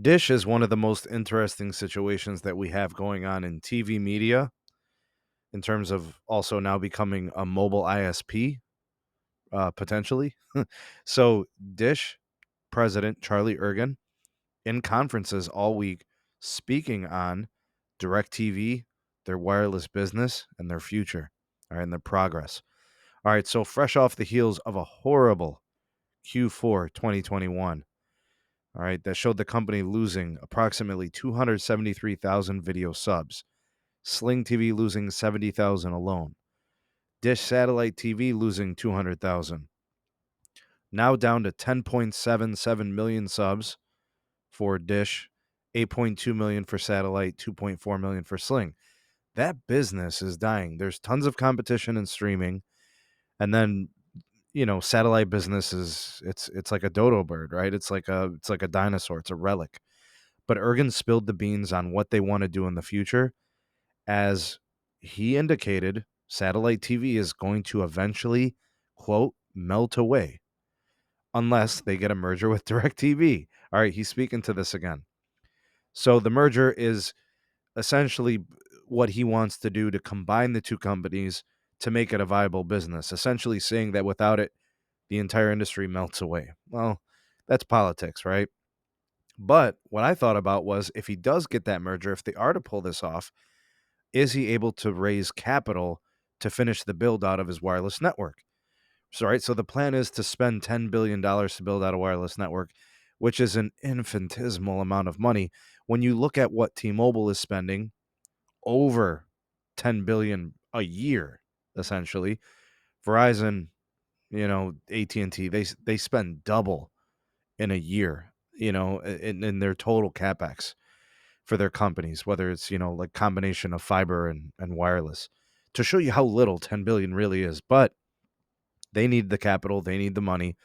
Dish is one of the most interesting situations that we have going on in TV media in terms of also now becoming a mobile ISP, potentially. So, Dish president Charlie Ergen in conferences all week speaking on DirecTV, their wireless business, and their future, all right, and their progress. All right, so fresh off the heels of a horrible Q4 2021, all right, that showed the company losing approximately 273,000 video subs, Sling TV losing 70,000 alone, Dish Satellite TV losing 200,000, now down to 10.77 million subs for Dish, 8.2 million for Satellite, 2.4 million for Sling. That business is dying. There's tons of competition in streaming, and then satellite business is it's like a dodo bird, right? It's like a dinosaur. It's a relic. But Ergen spilled the beans on what they want to do in the future. As he indicated, satellite TV is going to eventually, quote, melt away unless they get a merger with DirecTV. All right, he's speaking to this again. So the merger is essentially what he wants to do to combine the two companies to make it a viable business, essentially saying that without it, the entire industry melts away. Well, that's politics, right? But what I thought about was if he does get that merger, if they are to pull this off, is he able to raise capital to finish the build out of his wireless network? So, right, so the plan is to spend $10 billion to build out a wireless network, which is an infinitesimal amount of money. When you look at what T-Mobile is spending, over 10 billion a year, essentially. Verizon, AT&T, they spend double in a year, in their total capex for their companies, whether it's, like combination of fiber and wireless, to show you how little 10 billion really is. But they need the capital, they need the money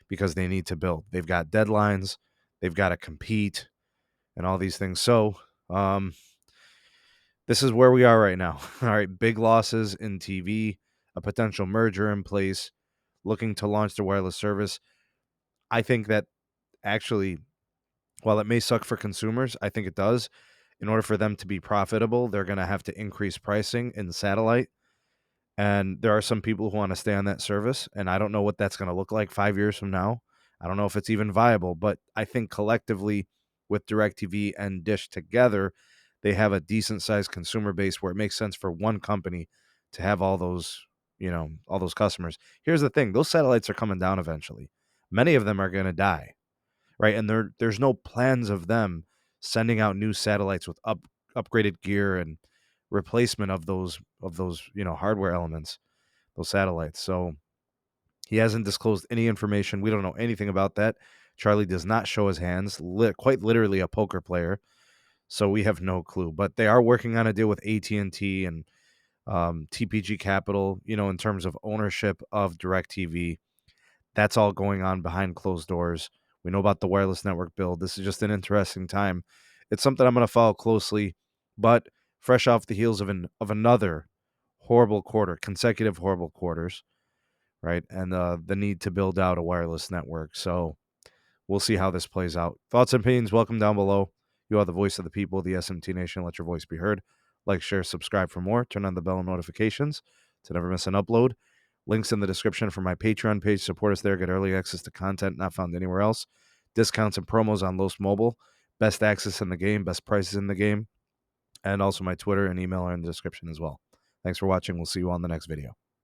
because they need to build. They've got deadlines, they've got to compete and all these things. So, this is where we are right now. All right, big losses in TV, a potential merger in place, looking to launch their wireless service. I think that actually, while it may suck for consumers, I think it does. In order for them to be profitable, they're going to have to increase pricing in satellite. And there are some people who want to stay on that service. And I don't know what that's going to look like 5 years from now. I don't know if it's even viable, but I think collectively with DirecTV and Dish together, they have a decent sized consumer base where it makes sense for one company to have all those customers. Here's the thing, those satellites are coming down eventually. Many of them are going to die, right? And there's no plans of them sending out new satellites with upgraded gear and replacement of those hardware elements, those satellites. So he hasn't disclosed any information. We don't know anything about that. Charlie does not show his hands, quite literally a poker player. So we have no clue. But they are working on a deal with AT&T and TPG Capital, in terms of ownership of DirecTV. That's all going on behind closed doors. We know about the wireless network build. This is just an interesting time. It's something I'm going to follow closely, but fresh off the heels of another horrible quarter, consecutive horrible quarters, right? And the need to build out a wireless network. So we'll see how this plays out. Thoughts and opinions, welcome down below. You are the voice of the people, the SMT Nation. Let your voice be heard. Like, share, subscribe for more. Turn on the bell notifications to never miss an upload. Links in the description for my Patreon page. Support us there. Get early access to content not found anywhere else. Discounts and promos on Los Mobile. Best access in the game. Best prices in the game. And also my Twitter and email are in the description as well. Thanks for watching. We'll see you on the next video.